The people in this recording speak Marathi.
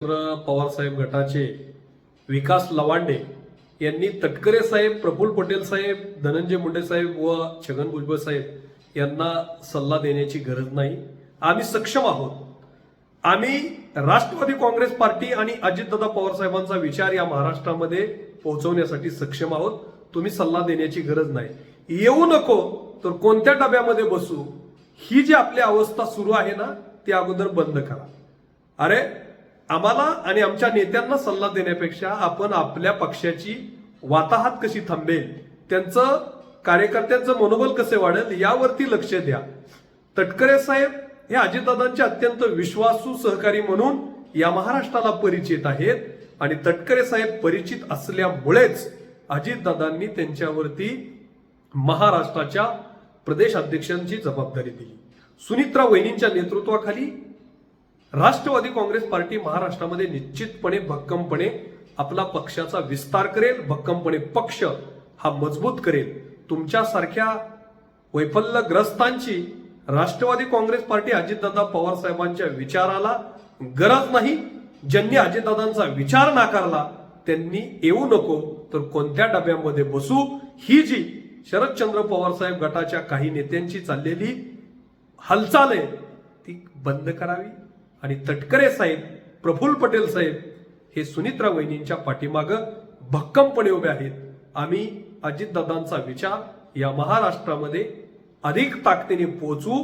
पवार साहेब गटाचे विकास लवांडे यांनी तटकरे साहेब, प्रफुल्ल पटेल साहेब, धनंजय मुंडे साहेब व छगन भुजबळ साहेब यांना सल्ला देण्याची गरज नाही. आम्ही सक्षम आहोत. आम्ही राष्ट्रवादी काँग्रेस पार्टी आणि अजितदादा पवार साहेबांचा विचार या महाराष्ट्रामध्ये पोहोचवण्यासाठी सक्षम आहोत. तुम्ही सल्ला देण्याची गरज नाही. येऊ नको तर कोणत्या डब्यामध्ये बसू, ही जी आपली अवस्था सुरू आहे ना ती अगोदर बंद करा. अरे आम्हाला आणि आमच्या नेत्यांना सल्ला देण्यापेक्षा आपण आपल्या पक्षाची वाताहत कशी थांबेल, त्यांचं कार्यकर्त्यांचं मनोबल कसे वाढेल यावरती लक्ष द्या. तटकरे साहेब हे अजितदादांचे अत्यंत विश्वासू सहकारी म्हणून या महाराष्ट्राला परिचित आहेत आणि तटकरे साहेब परिचित असल्यामुळेच अजितदादांनी त्यांच्यावरती महाराष्ट्राच्या प्रदेश अध्यक्षांची जबाबदारी दिली. सुनित्रा वहिनींच्या नेतृत्वाखाली राष्ट्रवादी काँग्रेस पार्टी महाराष्ट्रामध्ये निश्चितपणे भक्कमपणे आपला पक्षाचा विस्तार करेल, भक्कमपणे पक्ष हा मजबूत करेल. तुमच्यासारख्या वैफल्यग्रस्तांची राष्ट्रवादी काँग्रेस पार्टी अजितदादा पवार साहेबांच्या विचाराला गरज नाही. ज्यांनी अजितदादांचा विचार नाकारला त्यांनी येऊ नको तर कोणत्या डब्यामध्ये बसू, ही जी शरदचंद्र पवार साहेब गटाच्या काही नेत्यांची चाललेली हालचाल आहे ती बंद करावी. आणि तटकरे साहेब, प्रफुल्ल पटेल साहेब हे सुनित्रा वहिनींच्या पाठीमागं भक्कमपणे उभे आहेत. आम्ही अजितदादांचा विचार या महाराष्ट्रामध्ये अधिक ताकदीने पोहोचवू.